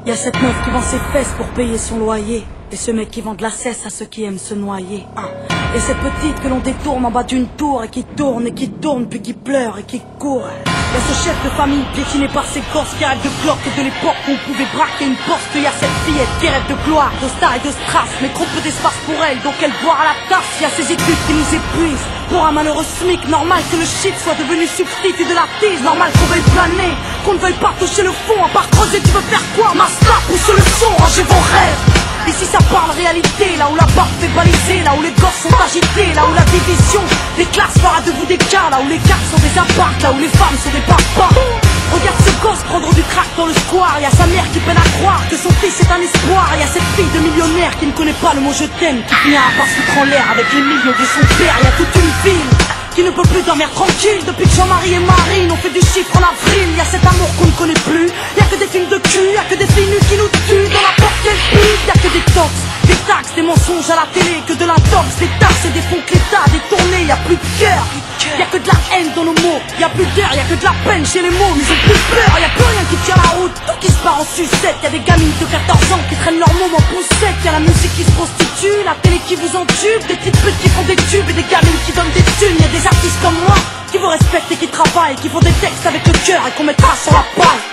Y'a cette meuf qui vend ses fesses pour payer son loyer, et ce mec qui vend de la cesse à ceux qui aiment se noyer. Et cette petite que l'on détourne en bas d'une tour, et qui tourne puis qui pleure et qui court. Y'a ce chef de famille piétiné par ses gosses qui rêve de cloque et de l'époque où on pouvait braquer une porte. Y'a cette fillette qui rêve de gloire, de star et de strass, mais trop peu d'espace pour elle, donc elle boit à la tasse. Y'a ces études qui nous épuisent, pour un malheureux SMIC. Normal que le shit soit devenu substitut de la tise. Normal qu'on veuille planer, qu'on ne veuille pas toucher le fond. À part creuser, tu veux faire quoi? Master, pousse le son, rangez vos rêves. Ici ça parle réalité, là où la barre fait baliser, là où les gosses sont agités, là où la division des classes fera de vous des cas, là où les cartes sont des apparts, là où les femmes sont des papas. Regarde ce gosse prendre du crack dans le square. Y'a sa mère qui peine à croire que son fils est un espoir. Y'a cette fille de millionnaire qui ne connaît pas le mot je t'aime, qui finira par se foutre en l'air avec les millions de son père. Y'a toute une ville qui ne peut plus dormir tranquille depuis que Jean-Marie et Marine ont fait du chiffre en avril. Y'a cet amour qu'on ne connaît plus, y'a que des films de cul, y'a que des filles nues qui nous tuent dans la porte qu'elle pue. Y'a que des tox, des taxes, des mensonges à la télé, que de l'intox, des tasses et des fonds que l'État a détournés. Y'a plus de cœur, y'a que de la haine dans nos mots, y'a plus d'air, y'a que de la peine chez les mots. Mais ils ont plus peur, y'a plus rien qui tient la route, tout qui se part en sucette. Y'a des gamines de 14 ans qui traînent leur môme en poussette. Y'a la musique qui se prostitue, la télé qui vous entube, des petites putes qui font des tubes et des gamines qui donnent des thunes. Y'a des artistes comme moi qui vous respectent et qui travaillent, qui font des textes avec le cœur et qu'on mettra sur la paille.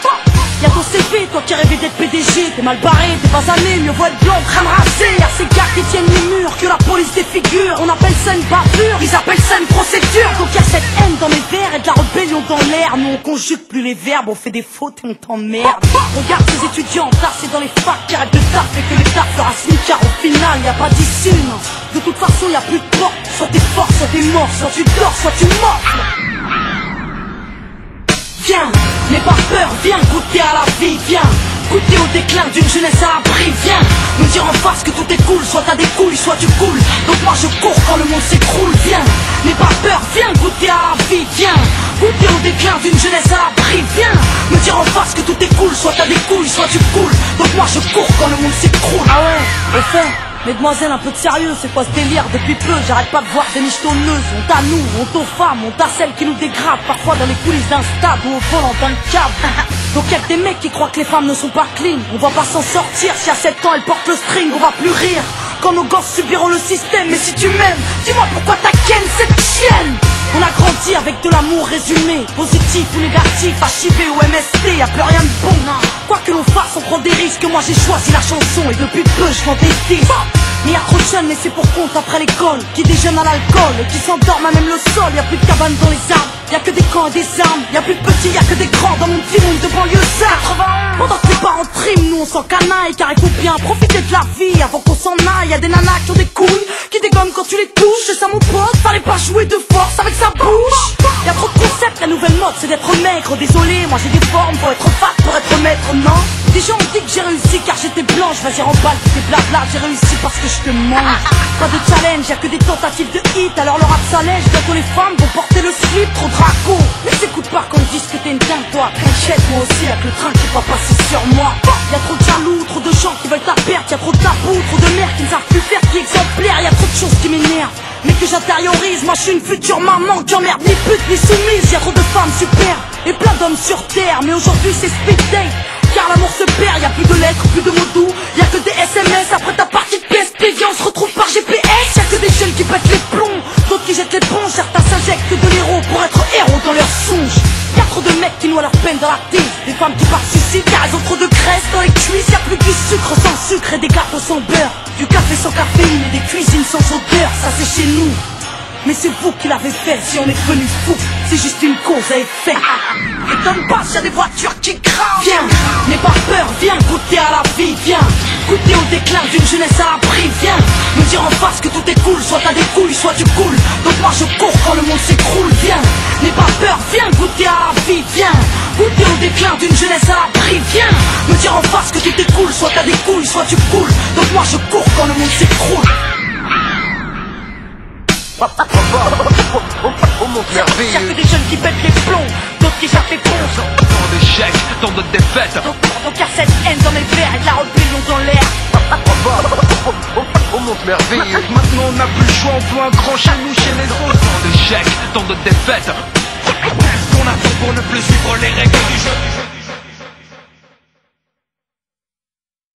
Y'a ton CV, toi qui rêvais d'être PDG, t'es mal barré, t'es pas allé, mieux vaut être blanc, crème rasée. Y'a ces gars qui tiennent les murs, que la police défigure. On appelle ça une bavure, ils appellent ça une procédure. Donc y'a cette haine dans mes vers et de la rébellion dans l'air. Nous on conjugue plus les verbes, on fait des fautes et on t'emmerde. Regarde ces étudiants tassés dans les facs qui arrêtent de taf et que l'État fera smicard. Au final y'a pas d'issue, non. De toute façon y'a plus de porte, soit t'es fort, soit t'es mort, soit tu dors, soit tu morfles. Viens, n'aie pas peur, viens goûter à la vie, viens goûter au déclin d'une jeunesse à l'abri. Viens me dire en face que tout est cool, soit t'as des couilles, soit tu coules. Donc moi je cours quand le monde s'écroule. Viens, n'aie pas peur, viens goûter à la vie, viens goûter au déclin d'une jeunesse à l'abri. Viens me dire en face que tout est cool, soit t'as des couilles, soit tu coules. Donc moi je cours quand le monde s'écroule. Ah ouais, au fait, mesdemoiselles, un peu de sérieux, c'est quoi ce délire? Depuis peu, j'arrête pas de voir des michetonneuses. Honte à nous, honte aux femmes, honte à celles qui nous dégradent, parfois dans les coulisses d'un stade ou au volant d'un cab. Donc y'a que des mecs qui croient que les femmes ne sont pas clean. On va pas s'en sortir, si à 7 ans elles portent le string, on va plus rire quand nos gosses subiront le système. Mais si tu m'aimes, dis-moi pourquoi t'as ken cette chienne. On a grandi avec de l'amour résumé, positif ou négatif, HIV ou MST, y'a plus rien de bon. Quoi que l'on fasse, on prend des risques, moi j'ai choisi la chanson et depuis peu je vends des disques. Mais y'a trop de jeunes laissés pour compte après l'école, qui déjeunent à l'alcool et qui s'endorment à même le sol. Y'a plus de cabanes dans les arbres, y'a que des camps et des armes. Y'a plus de petits, y'a que des grands dans mon petit monde de banlieusards. Pendant que les parents triment, nous on s'en canaille, car il faut bien profiter de la vie avant qu'on s'en aille. Y'a des nanas qui ont des couilles, qui dégomment quand tu les touches. C'est ça mon pote, fallait pas jouer de force avec sa bouche. Y'a trop de concepts, la nouvelle mode c'est d'être maigre. Désolé, moi j'ai des formes pour être fat, pour être maître, non. Des gens ont dit que j'ai réussi car j'étais blanche. Vas-y remballe tous tes blabla, j'ai réussi parce que je te mange. Pas de challenge, y'a que des tentatives de hit. Alors le rap ça lèche, bientôt les femmes vont porter le slip. Trop draco, mais s'écoute pas quand ils disent que t'es une dingue. Toi, t'inquiète, moi aussi avec le train qui va passer sur moi. Y'a trop de jaloux, trop de gens qui veulent ta perte. Y'a trop de tabous, trop de mères qui ne savent plus faire qui exemplaire. Y'a trop de choses qui m'énervent, mais que j'intériorise. Moi je suis une future maman qui emmerde ni pute ni soumise. Y'a trop de femmes super et plein d'hommes sur terre, mais aujourd'hui c'est speed date. Car l'amour se perd, y'a plus de lettres, plus de mots doux. Y'a que des SMS après ta partie de PSP. Viens on se retrouve par GPS. Y'a que des jeunes qui pètent les plombs, d'autres qui jettent l'éponge. Certains s'injectent de l'héros pour être héros dans leurs songes. Y'a trop de mecs qui noient leur peine dans la tête, des femmes qui partent suicide car elles ont trop de graisse dans les cuisses. Y'a plus du sucre sans sucre et des gâteaux sans beurre, du café sans caféine et des cuisines sans odeur. Ça c'est chez nous, mais c'est vous qui l'avez fait. Si on est devenu fou, c'est juste une cause à effet. Étonne pas s'il y a des voitures qui crament. Viens, n'aie pas peur, viens goûter à la vie. Viens goûter au déclin d'une jeunesse à l'abri. Viens me dire en face que tout est cool, soit t'as des couilles, soit tu coules. Donc moi je cours quand le monde s'écroule. Viens, n'aie pas peur, viens goûter à la vie. Viens goûter au déclin d'une jeunesse à l'abri. Viens me dire en face que tout est cool, soit t'as des couilles, soit tu coules. Donc moi je cours quand le monde s'écroule. Oh mon merveilleux. Y'a que des jeunes qui pètent les plombs, d'autres qui cherchent les ponts. Tant d'échecs, tant de défaites. Donc y'a cette haine dans mes verres et de la rébellion dans l'air. Oh mon merveilleux. Maintenant on n'a plus le choix, on voit un grand chez nous, chez les autres. Tant d'échecs, tant de défaites. Qu'est-ce qu'on a fait pour ne plus suivre les règles du jeu?